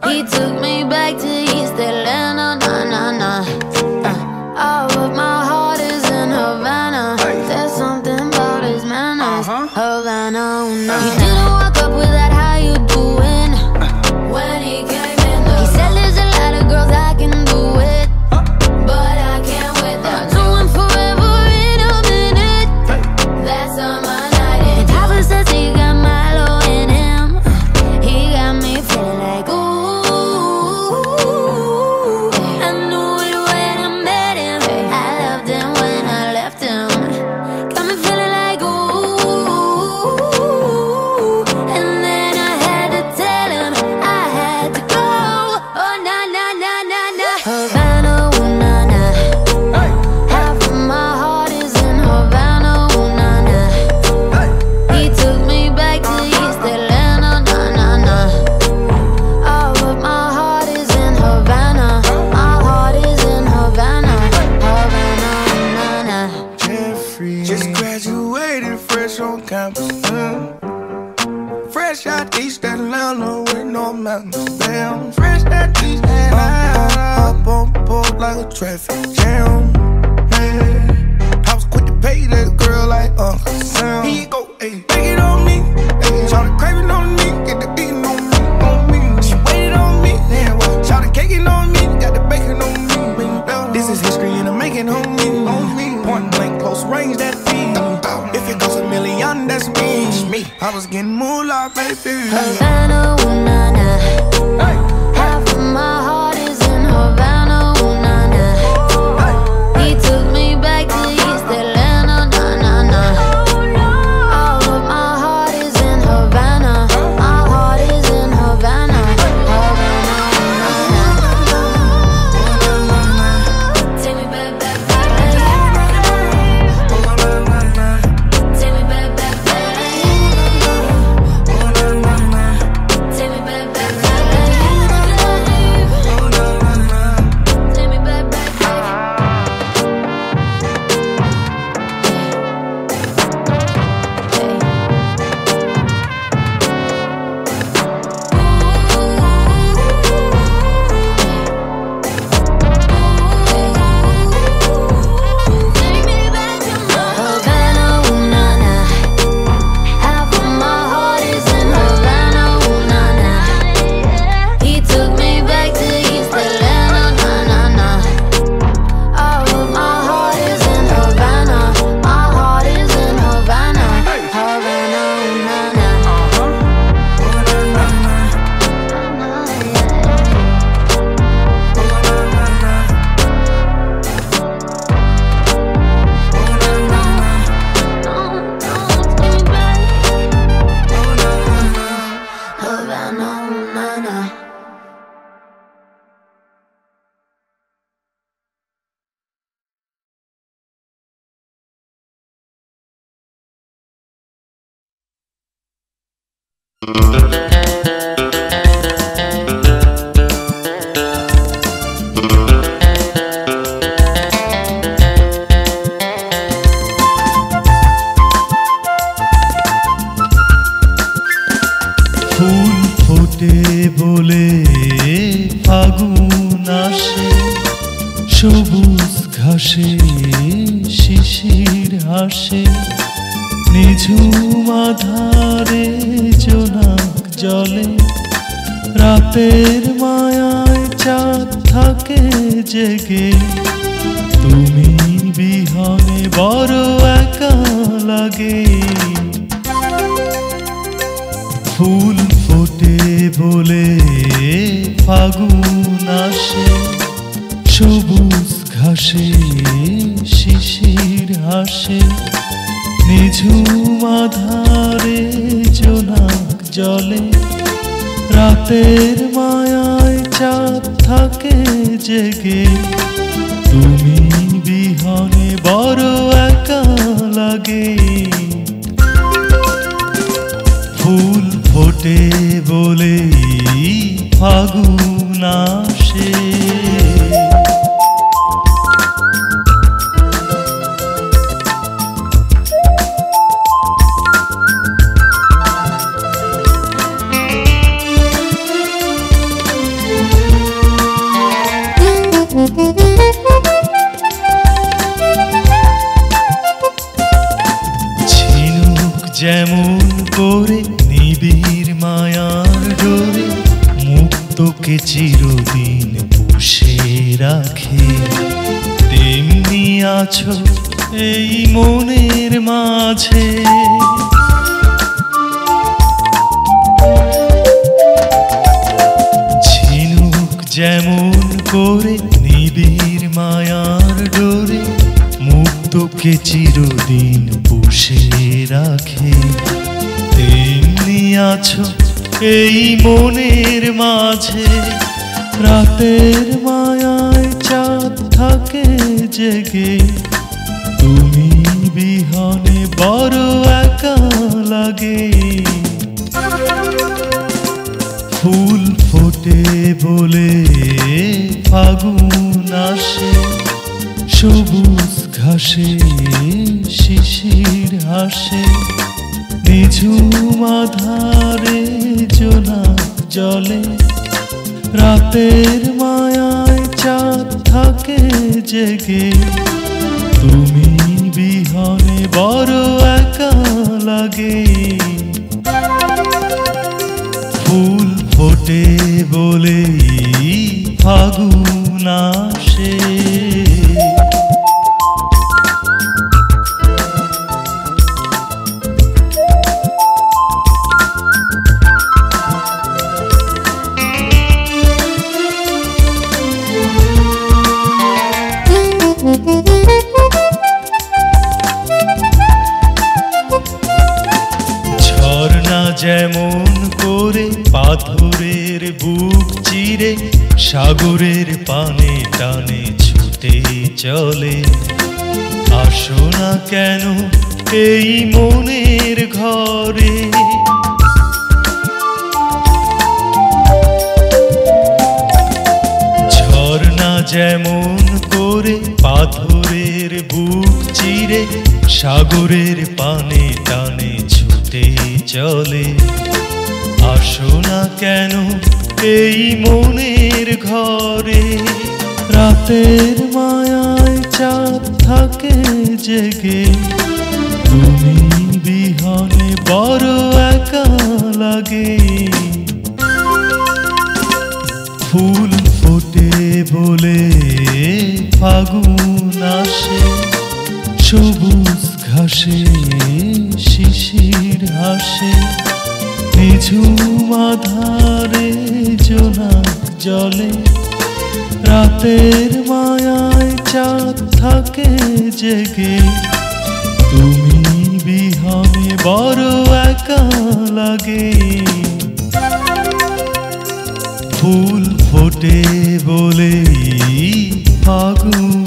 He took me back to East Atlanta, nah, nah, nah. Oh, but my heart is in Havana. There's something about his manners, Havana, oh, nah. He didn't walk up with that, how you doing? When he came in the he said there's a lot of girls I can do it, but I can't with them. Doing forever in a minute. That's on my night. And Papa says he got Milo in him. He got me feeling like ooh. I knew it when I met him. I loved him when I left him. Got me feeling like ooh. And then I had to tell him I had to go. Oh na na na na na. Havana, ooh na na. Half of my heart is in Havana, ooh na na. He took me back to East Atlanta, nah nah nah. Oh, but my heart is in Havana. My heart is in Havana, Havana, nah nah. Jeffrey just graduated fresh on campus. Fresh out East Atlanta with no mountains. Damn, fresh out East Atlanta. Up on board like a traffic jam. Yeah. I was quick to pay that girl like Uncle Sam. Here you go, ayy, take it on me. Shout craving on me, get the beating on me, on me. She waited on me, yeah. Shout caking on me, got the bacon on me. This is history and I'm making on me, on me. Point blank, close range, that feed. If it goes a million, that's me. I was getting moolah, baby. Havana, ooh na na. Half of my heart is in Havana, ooh na na. He took me back to East Atlanta, nah nah nah. Oh, but my heart is in Havana. My heart is in Havana, Havana, take me back, back, back. Take me back, back, back. Take me back, back, back. Take me back, back, back. Havana, ooh na na. Half of my heart is in Havana, ooh na na. He took me back to East Atlanta, nah nah nah. Oh, but my heart is in Havana. My heart is in Havana, Havana, ooh na na. Havana, ooh na na. ফুল ফোটে বলে ফাগুন আসে, সবুজ ঘাসে শিশির হাসে, নিঝুম আধারে জোনাক জলে, রাতের মায়ায় চাঁদ থাকে জেগে, তুমি বিহনে বড় একা লাগে। ফুল ফোটে বলে ফাগুন আসে, সবুজ ঘাসে শিশির হাসে, নিঝুম আধারে জোনাক জলে, রাতের মায়ায় চাঁদ থাকে জেগে, তুমি বিহনে বড় একা লাগে। ফুল ফোটে বলে ফাগুন আসে। তোকে চিরদিন পুষে রাখে, তেমনি আছো এই মনের মাঝে। ঝিনুক যেমন করে নিবিড় মায়ার ডোরে, মুক্তকে চিরদিন পুষে রাখে, তেমনি আছো এই মনের মাঝে। রাতের মায়ায় চাঁদ থাকে জেগে, তুমি বিহনে বড় একা লাগে। ফুল ফোটে বলে ফাগুন আসে, সবুজ ঘাসে শিশির হাসে, নিঝুম আধারে জোনাক জলে। রাতের মায়ায় চাঁদ থাকে জেগে, তুমি বিহনে বড় একা লাগে। ফুল ফোটে বলে ফাগুন আসে। ঝর্ণা যেমন করে পাথরের বুক চিরে, সাগরের পানে টানে ছুটে চলে। আসো না কেন এই মনের ঘরে, ঝর্ণা যেমন করে পাথরের বুক চিরে, সাগরের পানে টানে ছুটে চলে। আসো না কেন এই মনের ঘরে, রাতের মায়ায় চাঁদ থাকে জেগে, তুমি বিহনে বড় একা লাগে। ফুল ফোটে বলে ফাগুন আসে, সবুজ ঘাসে শিশির হাসে, নিঝুম আধারে জোনাক জলে। রাতের মায়ায় চাঁদ থাকে জেগে, তুমি বিহনে বড় একা লাগে। ফুল ফোটে বলে ফাগুন